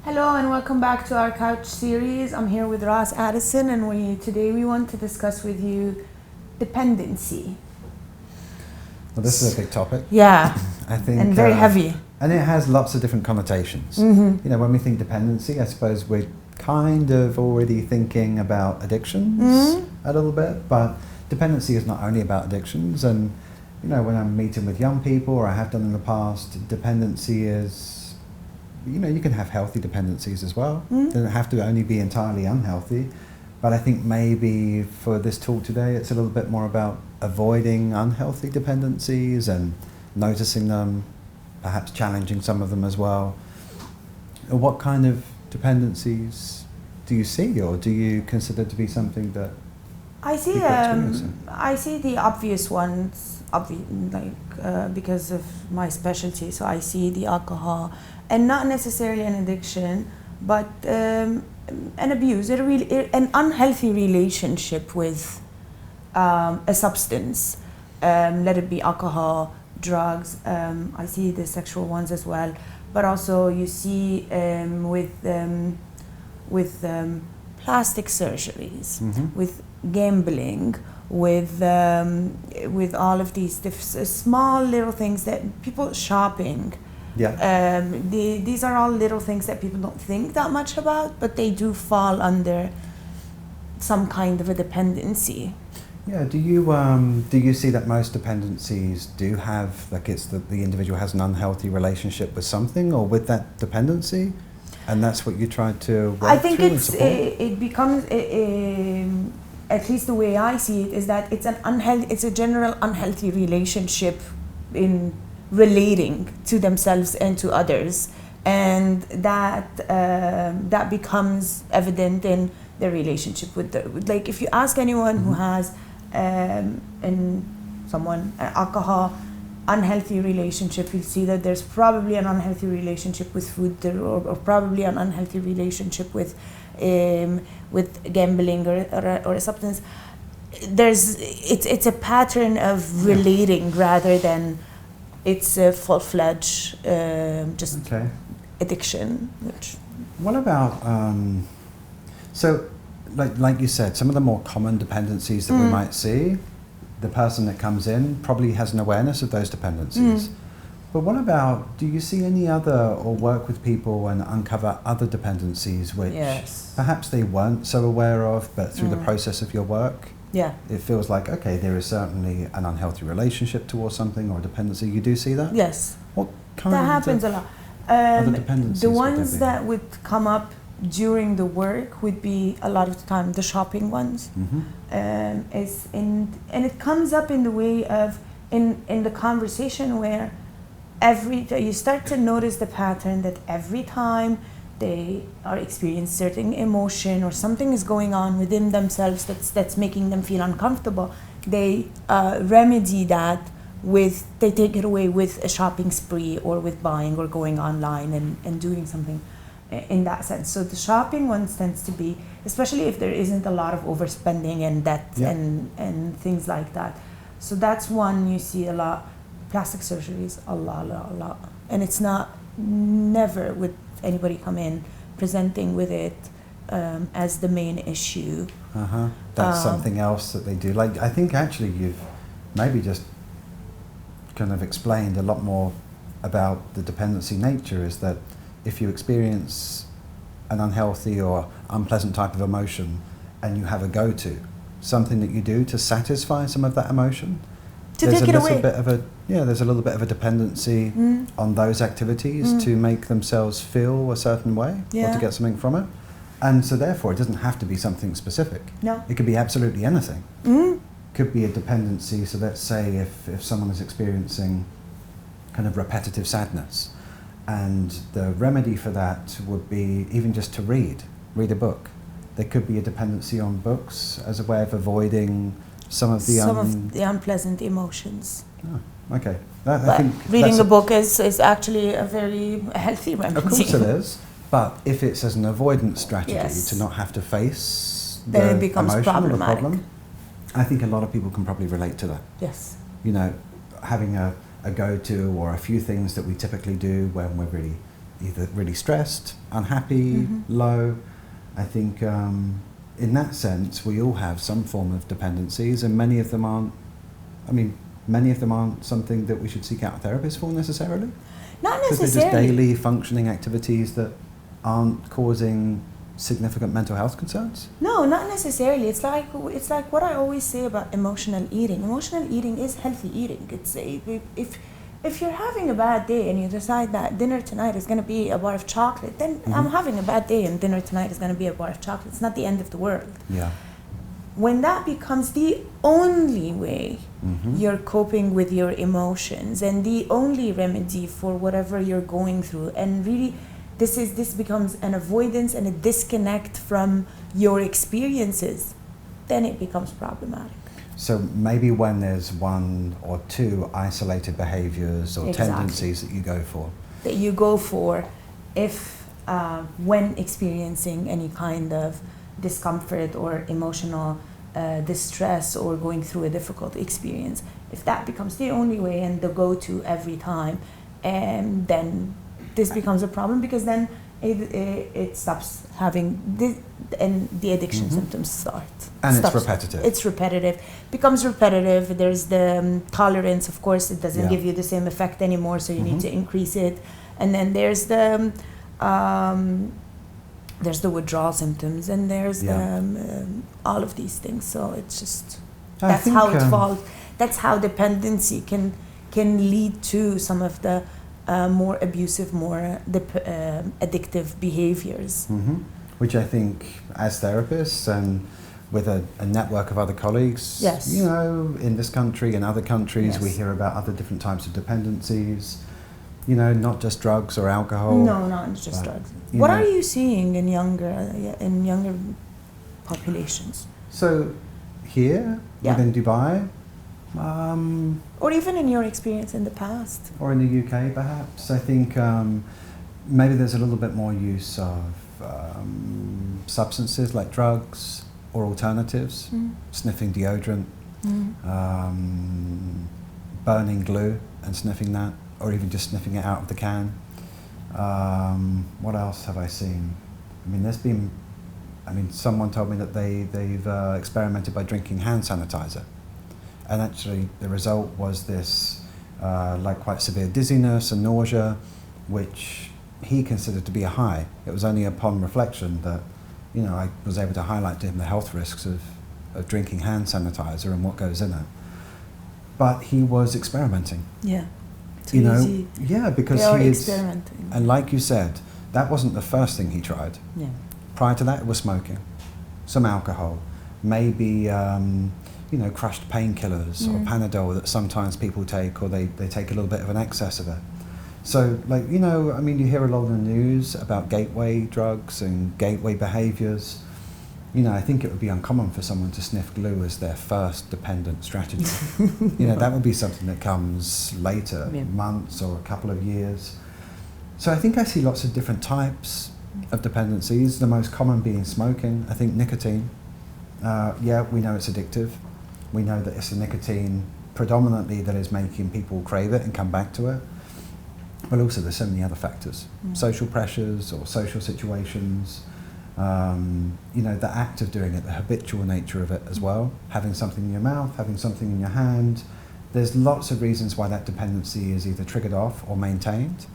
Hello and welcome back to our couch series. I'm here with Ross Addison, and today we want to discuss with you dependency. Well, this is a big topic. Yeah, I think, and very heavy. and it has lots of different connotations. Mm-hmm. You know, when we think dependency, I suppose we're kind of already thinking about addictions a little bit, but dependency is not only about addictions. And you know, when I'm meeting with young people, or I have done in the past, dependency is, you know, you can have healthy dependencies as well. They don't have to only be entirely unhealthy. But I think maybe for this talk today, it's a little bit more about avoiding unhealthy dependencies and noticing them, perhaps challenging some of them as well. What kind of dependencies do you see, or do you consider to be something that I see. people experience? I see the obvious ones, because of my specialty. So I see the alcohol, and not necessarily an addiction, but an abuse, an unhealthy relationship with a substance. Let it be alcohol, drugs. I see the sexual ones as well, but also you see with plastic surgeries, with gambling, with all of these small little things that people shopping. Yeah. These are all little things that people don't think that much about, but they do fall under some kind of a dependency. Yeah. Do you see that most dependencies do have, like, it's that the individual has an unhealthy relationship with something or with that dependency, and that's what you try to work I think through and support? it becomes at least the way I see it is that it's a general unhealthy relationship in relating to themselves and to others, and that becomes evident in their relationship with like if you ask anyone who has alcohol unhealthy relationship, you'll see that there's probably an unhealthy relationship with food or probably an unhealthy relationship with gambling or a substance. It's a pattern of relating rather than it's a full-fledged addiction. What about so like you said, some of the more common dependencies that we might see, the person that comes in probably has an awareness of those dependencies. But what about, do you see any other, or work with people and uncover other dependencies which perhaps they weren't so aware of, but through the process of your work, it feels like, okay, there is certainly an unhealthy relationship towards something or a dependency. You do see that? Yes. What kind that happens a lot. other dependencies the would ones there be? that would come up during the work would be a lot of the time the shopping ones. And it comes up in the way of in the conversation where you start to notice the pattern that every time they are experiencing certain emotion or something is going on within themselves that's making them feel uncomfortable, they remedy that they take it away with a shopping spree or with buying or going online and doing something in that sense. So the shopping ones tends to be, especially if there isn't a lot of overspending and debt and things like that. So that's one you see a lot. Plastic surgeries, a lot. And it's never would anybody come in presenting with it as the main issue. That's something else that they do. Like, I think actually you've maybe just kind of explained a lot more about the dependency nature, is that if you experience an unhealthy or unpleasant type of emotion and you have a go-to, something that you do to satisfy some of that emotion, There's a little bit of a dependency on those activities to make themselves feel a certain way or to get something from it. And so therefore it doesn't have to be something specific. No. It could be absolutely anything. Could be a dependency. So let's say if someone is experiencing kind of repetitive sadness, and the remedy for that would be even just to read a book. There could be a dependency on books as a way of avoiding some of the unpleasant emotions. Oh, okay. I think reading a book is actually a very healthy remedy. Of course it is. But if it's as an avoidance strategy to not have to face then it becomes emotion problematic. or the problem, I think a lot of people can probably relate to that. Yes. You know, having a go-to or a few things that we typically do when we're really either really stressed, unhappy, low. I think in that sense, we all have some form of dependencies, and many of them aren't, many of them aren't something that we should seek out a therapist for necessarily. Not Because necessarily. they're just daily functioning activities that aren't causing significant mental health concerns. No, not necessarily. It's like what I always say about emotional eating. Emotional eating is healthy eating. It's if you're having a bad day and you decide that dinner tonight is going to be a bar of chocolate, then I'm having a bad day and dinner tonight is going to be a bar of chocolate. It's not the end of the world. Yeah. When that becomes the only way you're coping with your emotions and the only remedy for whatever you're going through, and really this becomes an avoidance and a disconnect from your experiences, then it becomes problematic. So maybe when there's one or two isolated behaviors or tendencies that you go for. That you go for if when experiencing any kind of discomfort or emotional distress or going through a difficult experience. If that becomes the only way and the go-to every time, then this becomes a problem, because then it stops having this, and the addiction symptoms start. And it's repetitive. It's repetitive. Becomes repetitive. There's the tolerance, of course. It doesn't give you the same effect anymore, so you need to increase it. And then there's the withdrawal symptoms, and there's all of these things. So it's just that's how it falls. That's how dependency can lead to some of the more abusive, more addictive behaviors. Which I think, as therapists and with a network of other colleagues, you know, in this country and other countries, we hear about other different types of dependencies. You know, not just drugs or alcohol. No, not just drugs. What are you seeing in younger populations? So, here within Dubai, or even in your experience in the past, or in the UK, perhaps. I think maybe there's a little bit more use of substances like drugs or alternatives, sniffing deodorant, burning glue and sniffing that, or even just sniffing it out of the can. What else have I seen? Someone told me that they've experimented by drinking hand sanitizer. And actually the result was this quite severe dizziness and nausea, which he considered to be a high. It was only upon reflection that, you know, I was able to highlight to him the health risks of drinking hand sanitizer and what goes in it. But he was experimenting. Yeah. You know, because they are he is experimenting. And like you said, that wasn't the first thing he tried. Yeah. Prior to that, it was smoking, some alcohol, maybe crushed painkillers or Panadol that sometimes people take, or they take a little bit of an excess of it. So, you hear a lot in the news about gateway drugs and gateway behaviours. You know, I think it would be uncommon for someone to sniff glue as their first dependent strategy. That would be something that comes later, months or a couple of years. So I think I see lots of different types of dependencies, the most common being smoking. I think nicotine. We know it's addictive. We know that it's the nicotine predominantly that is making people crave it and come back to it. But also there's so many other factors. Social pressures or social situations. The act of doing it, the habitual nature of it as well. Having something in your mouth, having something in your hand. There's lots of reasons why that dependency is either triggered off or maintained.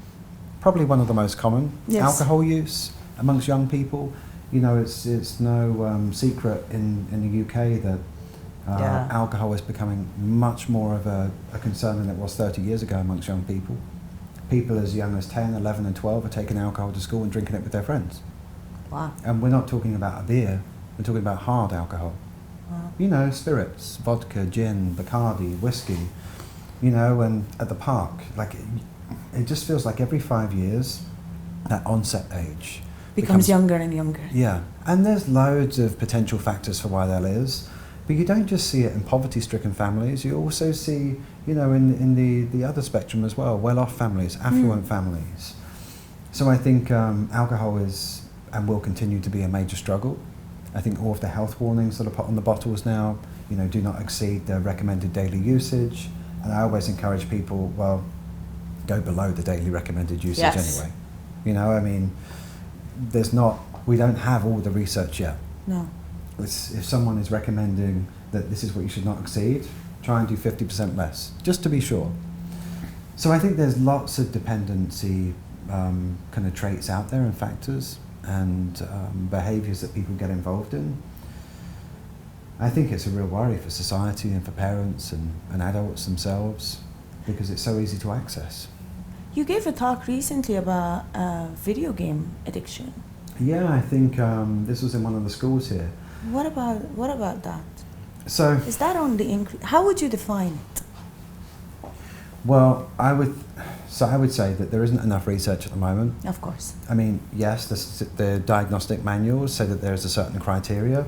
Probably one of the most common, alcohol use amongst young people. You know, it's no secret in the UK that alcohol is becoming much more of a concern than it was 30 years ago amongst young people. People as young as 10, 11 and 12 are taking alcohol to school and drinking it with their friends. Wow. And we're not talking about a beer, we're talking about hard alcohol. Wow. You know, spirits, vodka, gin, Bacardi, whiskey, and at the park, it just feels like every 5 years, that onset age becomes younger and younger. Yeah, and there's loads of potential factors for why that is, but you don't just see it in poverty-stricken families, you also see, in the other spectrum as well, well-off families, affluent families. So I think alcohol is and will continue to be a major struggle. I think all of the health warnings that are put on the bottles now, do not exceed the recommended daily usage. And I always encourage people, go below the daily recommended usage anyway. You know, I mean, we don't have all the research yet. No. If someone is recommending that this is what you should not exceed, try and do 50% less, just to be sure. So I think there's lots of dependency kind of traits out there and factors and behaviours that people get involved in. I think it's a real worry for society and for parents and adults themselves because it's so easy to access. You gave a talk recently about video game addiction. Yeah, I think this was in one of the schools here. What about that? So Is that on the increase? How would you define it? well, I would say that there isn't enough research at the moment. Of course. I mean, yes, the diagnostic manuals say that there's a certain criteria,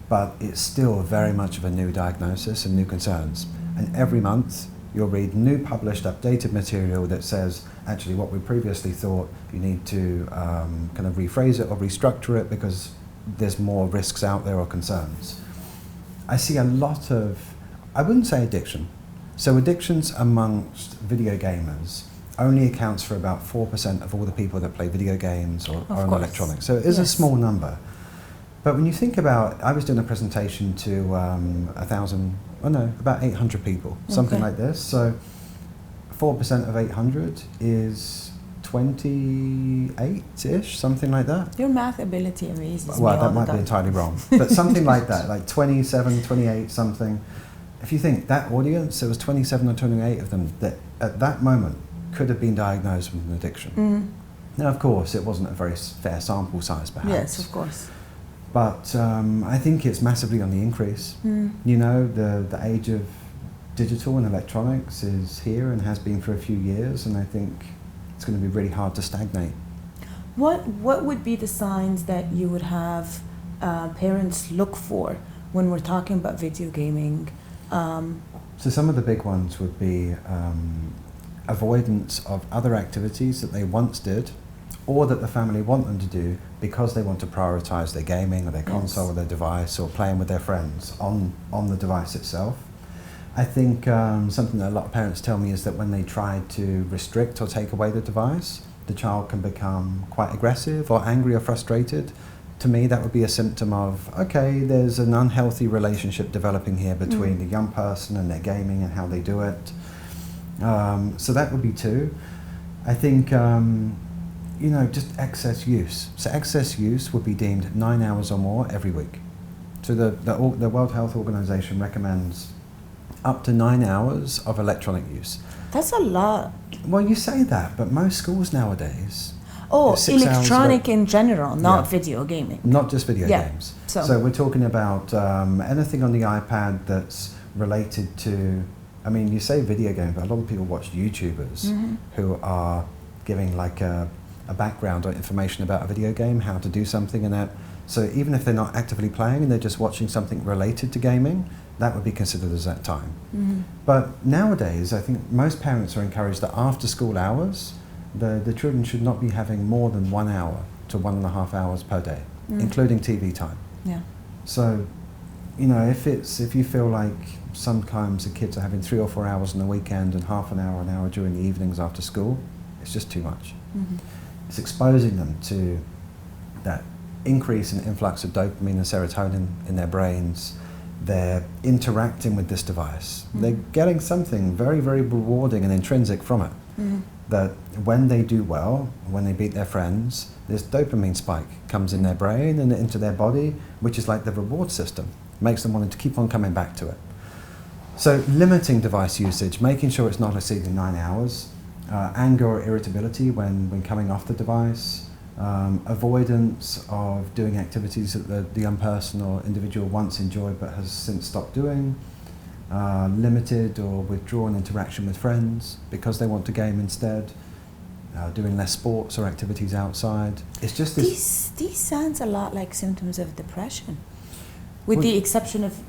but it's still very much of a new diagnosis and new concerns. And every month you'll read new published updated material that says actually what we previously thought, you need to kind of rephrase it or restructure it because there's more risks out there or concerns. I see a lot of, I wouldn't say addiction. So addictions amongst video gamers only accounts for about 4% of all the people that play video games or on course. electronics. So it is a Yes. small number. But when you think about, I was doing a presentation to about 800 people, something Okay. like this. So 4% of 800 is 28-ish, something like that. Your math ability amazes me Well, all that the might be time. entirely wrong. But something like that, like 27, 28, something. If you think that audience, there was 27 or 28 of them that at that moment could have been diagnosed with an addiction. Mm. Now, of course, it wasn't a very fair sample size, perhaps. Yes, of course. But I think it's massively on the increase. Mm. You know, the age of digital and electronics is here and has been for a few years, and I think it's going to be really hard to stagnate. What would be the signs that you would have parents look for when we're talking about video gaming? So some of the big ones would be avoidance of other activities that they once did or that the family want them to do because they want to prioritise their gaming or their console or their device or playing with their friends on the device itself. I think something that a lot of parents tell me is that when they try to restrict or take away the device, the child can become quite aggressive or angry or frustrated. To me, that would be a symptom of, okay, there's an unhealthy relationship developing here between the young person and their gaming and how they do it. So that would be two. I think, just excess use. So excess use would be deemed 9 hours or more every week. So the World Health Organization recommends up to 9 hours of electronic use. That's a lot. Well, you say that, but most schools nowadays, Oh, 6 hours electronic in general, not Yeah. video gaming. not just video Yeah, games. so- we're talking about anything on the iPad that's related to, I mean, you say video game, but a lot of people watch YouTubers who are giving like a background or information about a video game, how to do something in it. So even if they're not actively playing and they're just watching something related to gaming, that would be considered as that time. But nowadays, I think most parents are encouraged that after school hours, the children should not be having more than 1 hour to 1.5 hours per day, including TV time. Yeah. So, if you feel like sometimes the kids are having 3 or 4 hours on the weekend and half an hour during the evenings after school, it's just too much. It's exposing them to that increase in influx of dopamine and serotonin in their brains. They're interacting with this device. They're getting something very, very rewarding and intrinsic from it. That when they do well, when they beat their friends, this dopamine spike comes in their brain and into their body, which is like the reward system, makes them want to keep on coming back to it. So limiting device usage, making sure it's not exceeding 9 hours, anger or irritability when coming off the device, avoidance of doing activities that the young person or individual once enjoyed but has since stopped doing, limited or withdrawn interaction with friends because they want to game instead, doing less sports or activities outside. It's just this. These sounds a lot like symptoms of depression, with the exception of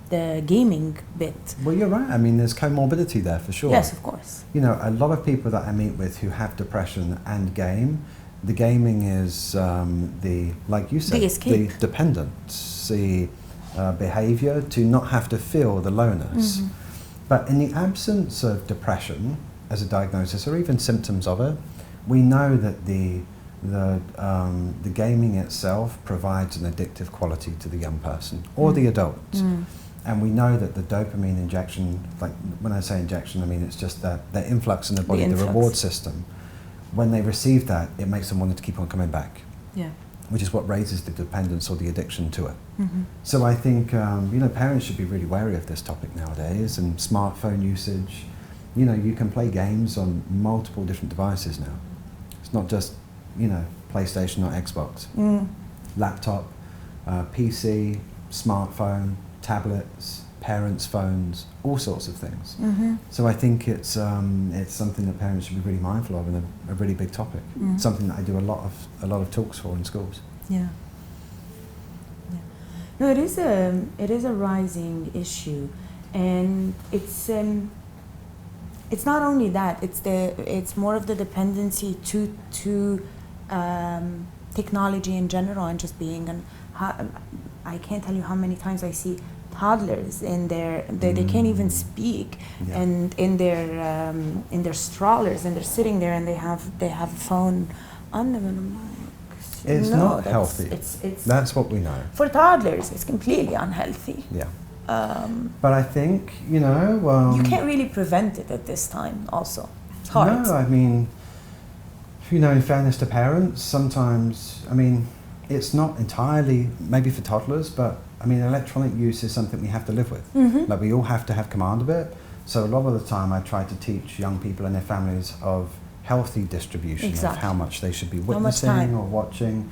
the gaming bit. Well, you're right. I mean, there's comorbidity there for sure. Yes, of course. A lot of people that I meet with who have depression and game, the gaming is like you said, The escape. the dependency behavior to not have to feel the lowness. But in the absence of depression as a diagnosis or even symptoms of it, we know that the gaming itself provides an addictive quality to the young person or the adult. And we know that the dopamine injection, like when I say injection, I mean it's just the influx in the body, the reward system. When they receive that, it makes them want to keep on coming back. Yeah. Which is what raises the dependence or the addiction to it. So I think parents should be really wary of this topic nowadays, and smartphone usage. You can play games on multiple different devices now. It's not just PlayStation or Xbox. Laptop, PC, smartphone, tablets, parents' phones, all sorts of things. So I think it's something that parents should be really mindful of, and a really big topic. Something that I do a lot of talks for in schools. Yeah. No, it is a rising issue, and it's not only that. It's more of the dependency to technology in general, and just being I can't tell you how many times I see toddlers they can't even speak, and in their strollers, and they're sitting there and they have a phone on them, and I'm like, it's not healthy. That's what we know. For toddlers, it's completely unhealthy. Yeah. But I think you can't really prevent it at this time. Also, it's hard. No, I mean, in fairness to parents, sometimes it's not entirely maybe for toddlers, but electronic use is something we have to live with. Like we all have to have command of it. So a lot of the time I try to teach young people and their families of healthy distribution of how much they should be witnessing or watching.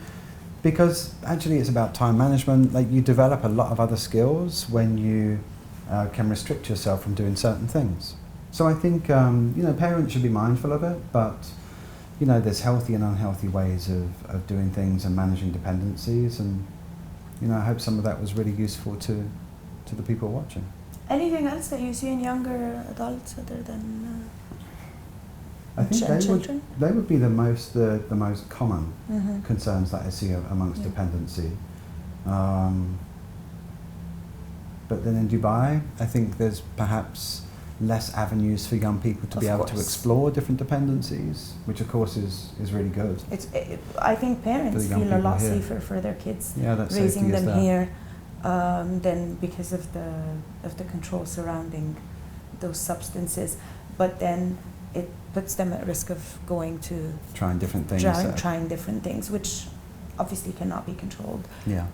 Because actually it's about time management. Like you develop a lot of other skills when you can restrict yourself from doing certain things. So I think, parents should be mindful of it, but there's healthy and unhealthy ways of doing things and managing dependencies, and I hope some of that was really useful to the people watching. Anything else that you see in younger adults other than I think children? They would be the most common concerns that I see amongst dependency. But then in Dubai, I think there's perhaps less avenues for young people to be able to explore different dependencies, which of course is really good. I think parents feel a lot safer for their kids raising them here than because of the control surrounding those substances. But then it puts them at risk of going to trying different things, which obviously cannot be controlled. Yeah.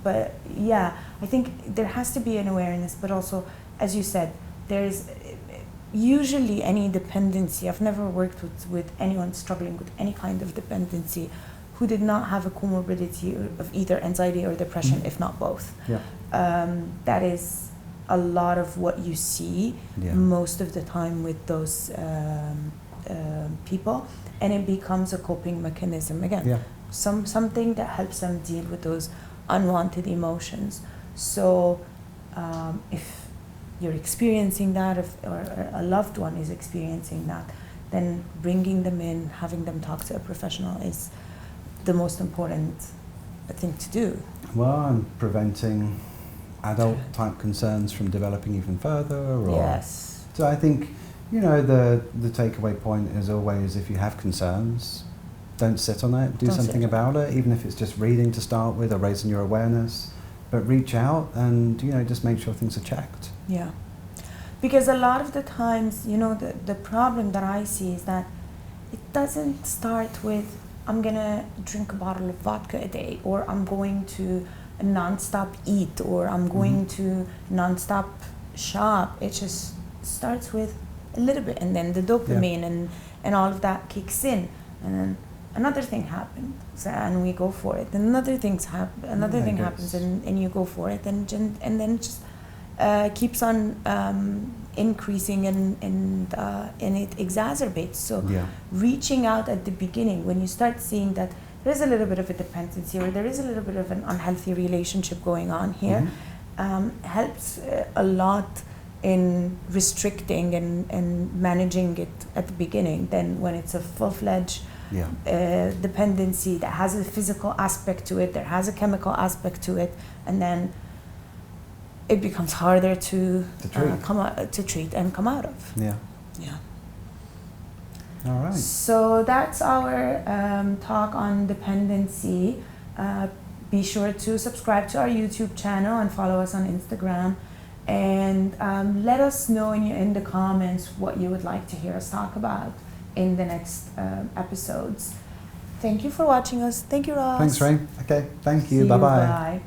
But yeah, I think there has to be an awareness, but also, as you said, there's usually any dependency. I've never worked with anyone struggling with any kind of dependency who did not have a comorbidity of either anxiety or depression, if not both. Yeah. That is a lot of what you see most of the time with those people, and it becomes a coping mechanism again. Yeah. Something that helps them deal with those unwanted emotions. So if you're experiencing that, or a loved one is experiencing that, then bringing them in, having them talk to a professional is the most important thing to do. Well, and preventing adult type concerns from developing even further. Yes. So I think, the takeaway point is always, if you have concerns, don't sit on it, do something about it, even if it's just reading to start with or raising your awareness, but reach out and, just make sure things are checked. Yeah. Because a lot of the times, the problem that I see is that it doesn't start with, I'm gonna drink a bottle of vodka a day, or I'm going to non-stop eat, or I'm going to non-stop shop. It just starts with a little bit, and then the dopamine and all of that kicks in, and then another thing happens, and we go for it. And another thing happens, and you go for it, and then it just keeps on increasing, and it exacerbates. So reaching out at the beginning, when you start seeing that there is a little bit of a dependency, or there is a little bit of an unhealthy relationship going on here, helps a lot in restricting and managing it at the beginning. Then when it's a full-fledged dependency that has a physical aspect to it, there has a chemical aspect to it, and then it becomes harder to treat and come out of. Yeah. Yeah. All right. So that's our talk on dependency. Be sure to subscribe to our YouTube channel and follow us on Instagram. And let us know in the comments what you would like to hear us talk about in the next episodes. Thank you for watching us. Thank you, Ross. Thanks, Ray. Okay, thank you. See Bye-bye. Bye.